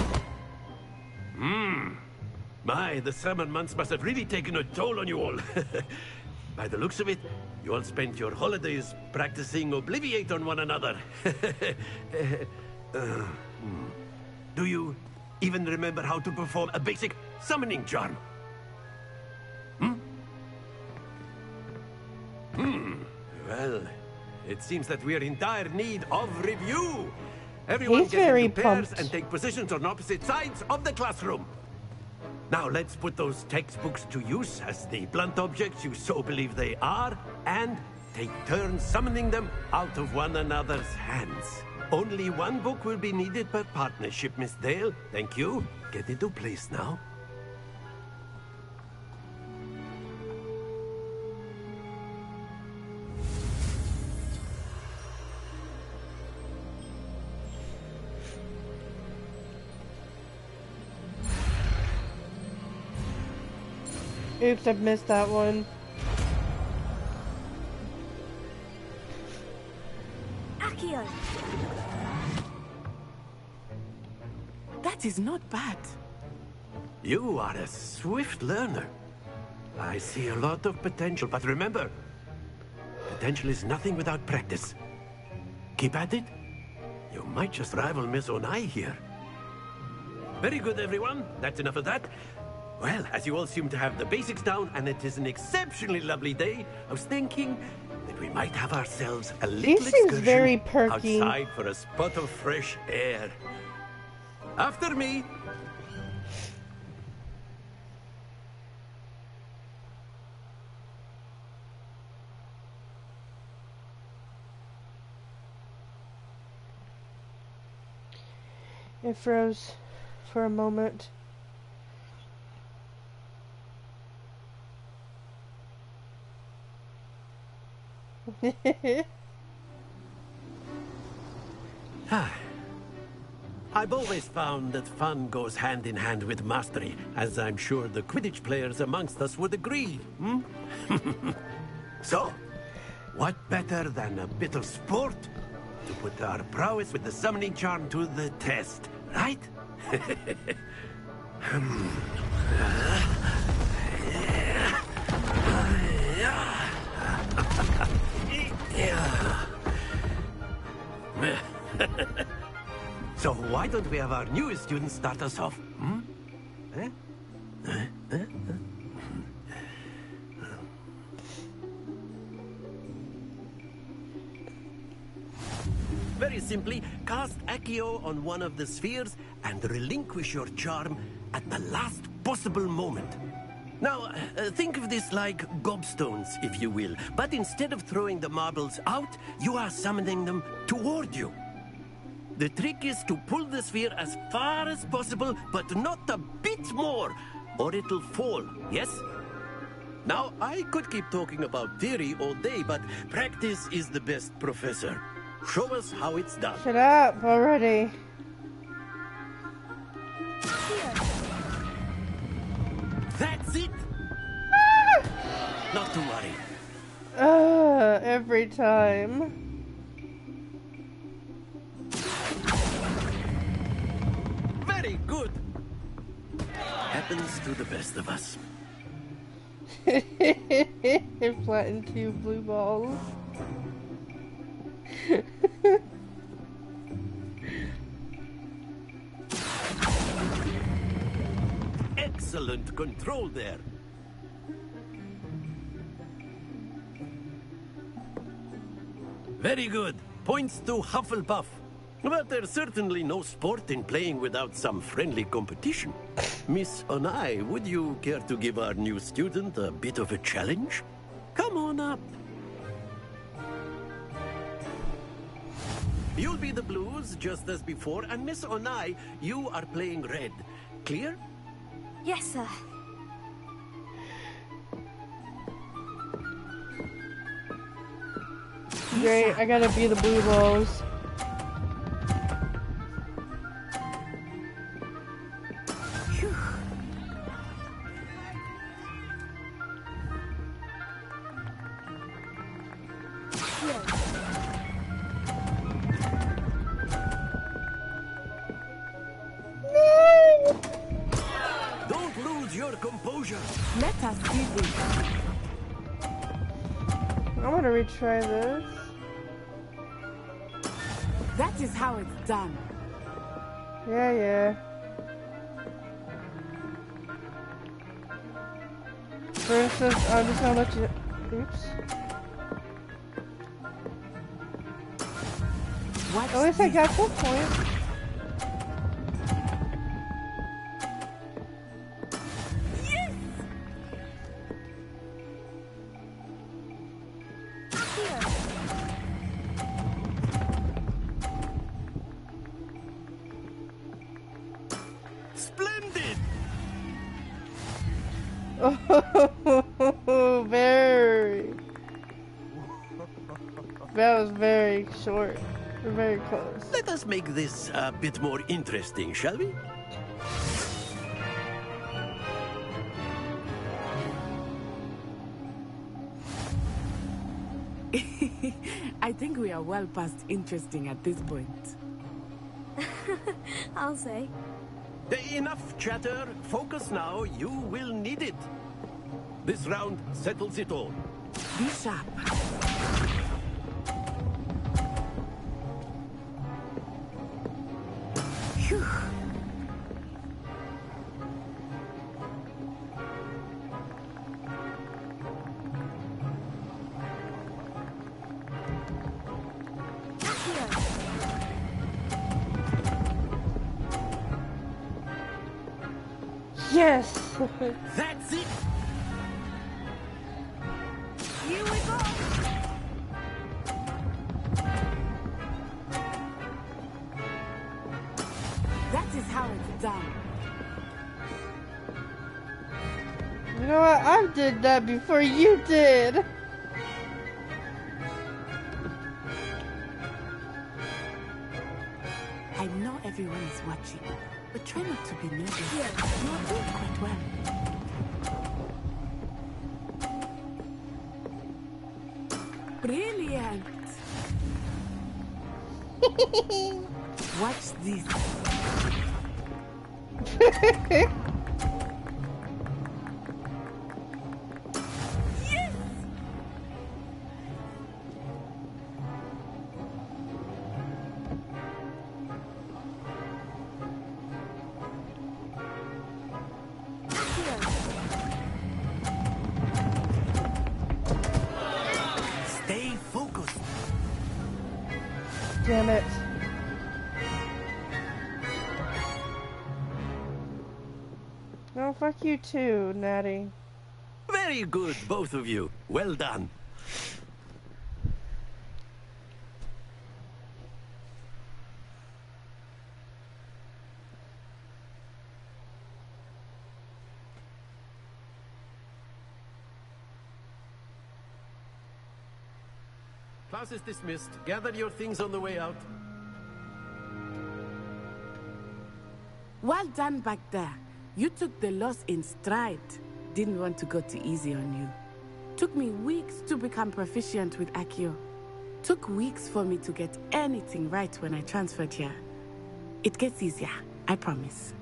My, the summer months must have really taken a toll on you all. By the looks of it, you all spent your holidays practicing Obliviate on one another. Do you even remember how to perform a basic summoning charm? Well, it seems that we are in dire need of review. Everyone get into pairs and take positions on opposite sides of the classroom. Now let's put those textbooks to use as the blunt objects you so believe they are, and take turns summoning them out of one another's hands. Only one book will be needed per partnership, Miss Dale. Thank you. Get into place now. Oops, I've missed that one. Accio! That is not bad. You are a swift learner. I see a lot of potential, but remember, potential is nothing without practice. Keep at it. You might just rival Miss Onai here. Very good, everyone. That's enough of that. Well, as you all seem to have the basics down, and it is an exceptionally lovely day, I was thinking that we might have ourselves a little excursion very perky. outside for a spot of fresh air. After me. It froze for a moment. I've always found that fun goes hand in hand with mastery, as I'm sure the Quidditch players amongst us would agree. So, what better than a bit of sport to put our prowess with the summoning charm to the test, right? So why don't we have our newest student start us off? Very simply, cast Accio on one of the spheres and relinquish your charm at the last possible moment. Now, think of this like gobstones, if you will. But instead of throwing the marbles out, you are summoning them toward you. The trick is to pull the sphere as far as possible, but not a bit more, or it'll fall, yes? Now, I could keep talking about theory all day, but practice is the best professor. Show us how it's done. Shut up already. That's it! Not to worry. Every time. Very good. Happens to the best of us. Flattened two blue balls. excellent control there. Very good. Points to Hufflepuff. But there's certainly no sport in playing without some friendly competition. Miss Onai, would you care to give our new student a bit of a challenge? Come on up. You'll be the blues, just as before, and Miss Onai, you are playing red. Clear? Yes, sir. Great, I gotta be the blue balls. Don't lose your composure. Let us see this. I want to retry this. That is how it's done. Yeah. For instance, I'm just gonna let you. Oops. At least I got that point. Oh, very. That was very short. We're very close. Let us make this a bit more interesting, shall we? I think we are well past interesting at this point. I'll say. Enough chatter. Focus now. You will need it. This round settles it all. Be sharp. Phew. Yes! That's it! Here we go! That is how it's done. You know what? I did that before you did! I know everyone is watching, but try not to be nervous. Yeah, you are doing quite well. Brilliant! Watch this. Yes! Stay focused. Damn it. No, fuck you too, Natty. Very good, both of you. Well done. Class is dismissed. Gather your things on the way out. Well done back there. You took the loss in stride. Didn't want to go too easy on you. Took me weeks to become proficient with Accio. Took weeks for me to get anything right when I transferred here. It gets easier, I promise.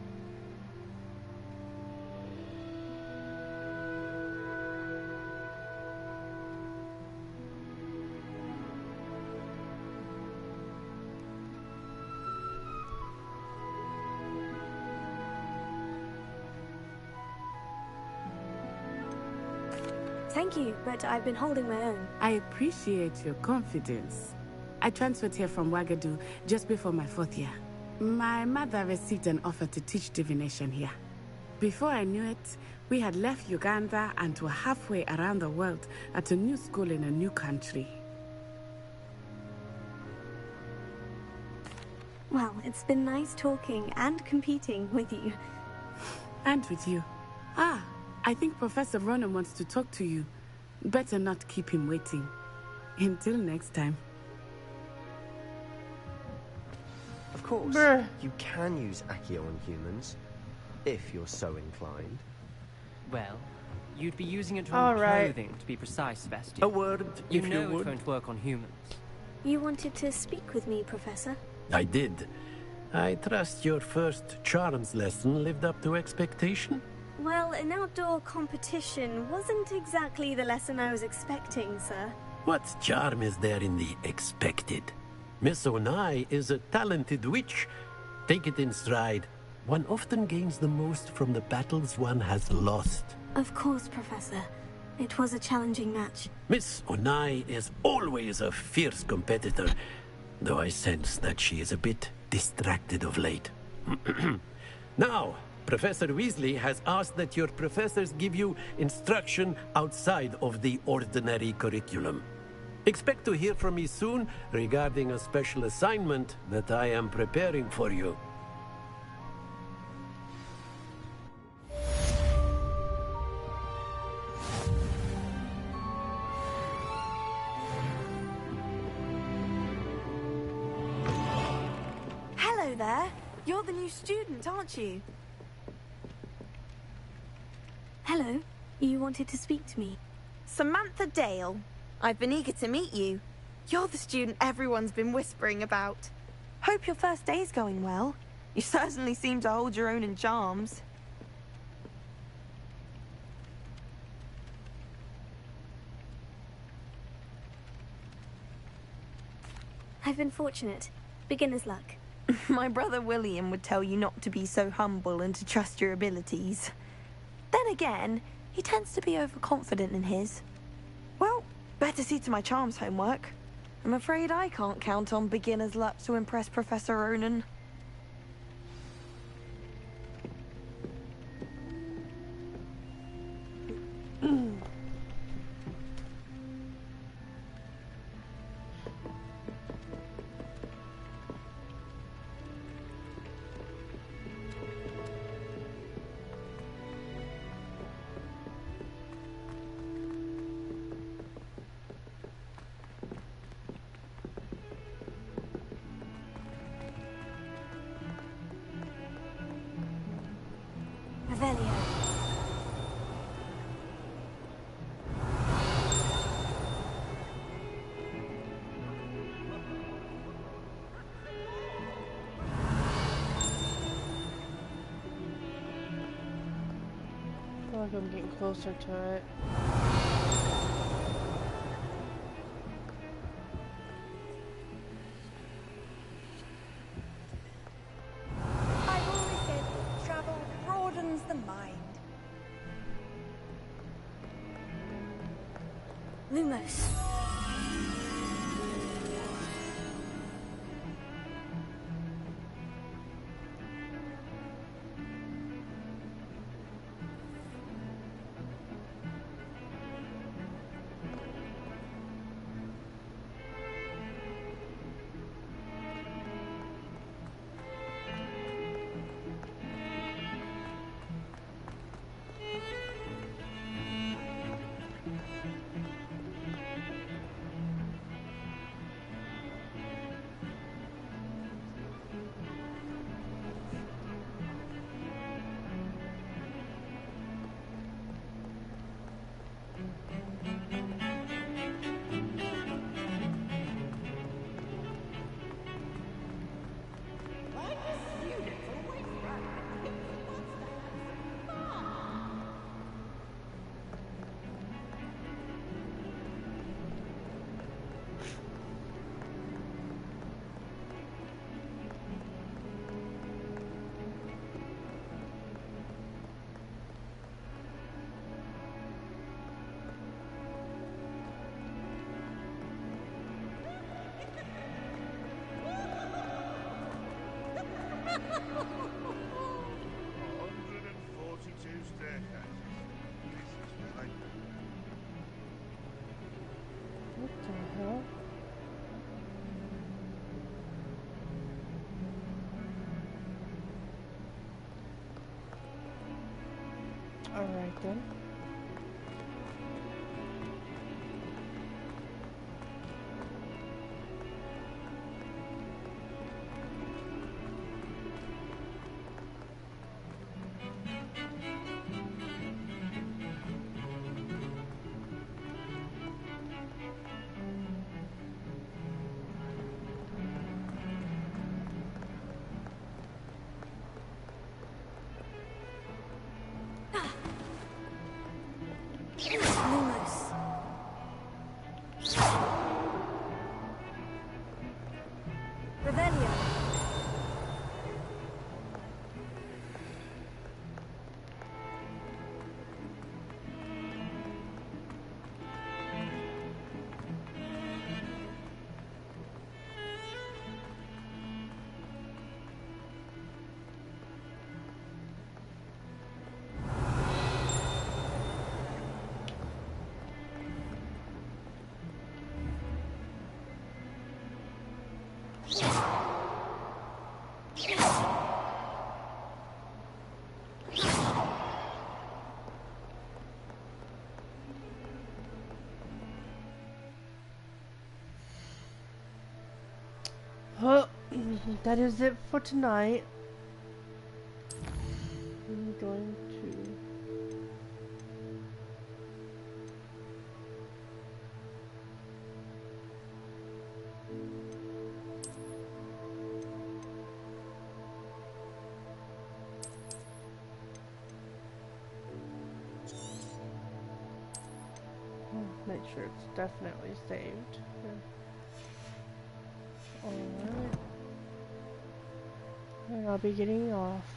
Thank you, but I've been holding my own. I appreciate your confidence. I transferred here from Wagadu just before my 4th year. My mother received an offer to teach divination here. Before I knew it, we had left Uganda and were halfway around the world at a new school in a new country. Well, it's been nice talking and competing with you. And with you. Ah, I think Professor Ronan wants to talk to you. Better not keep him waiting. Until next time. Of course, you can use Accio on humans, if you're so inclined. Well, you'd be using it on clothing, to be precise, Sebastian. A word, you if know you would. it won't work on humans. You wanted to speak with me, Professor? I did. I trust your first charms lesson lived up to expectation? Well, an outdoor competition wasn't exactly the lesson I was expecting, sir. What charm is there in the expected? Miss Onai is a talented witch. Take it in stride. One often gains the most from the battles one has lost. Of course, Professor. It was a challenging match. Miss Onai is always a fierce competitor, though I sense that she is a bit distracted of late. Now, Professor Weasley has asked that your professors give you instruction outside of the ordinary curriculum. Expect to hear from me soon regarding a special assignment that I am preparing for you. Hello there. You're the new student, aren't you? Hello. You wanted to speak to me? Samantha Dale. I've been eager to meet you. You're the student everyone's been whispering about. Hope your first day's going well. You certainly seem to hold your own in charms. I've been fortunate. Beginner's luck. My brother William would tell you not to be so humble and to trust your abilities. Then again, he tends to be overconfident in his. Well, better see to my charms homework. I'm afraid I can't count on beginner's luck to impress Professor Ronan. Revelio. I feel like I'm getting closer to it. I've always said that travel broadens the mind. Lumos. Alright then. Well, that is it for tonight. I'm going to... make sure it's definitely saved. Alright. And I'll be getting off.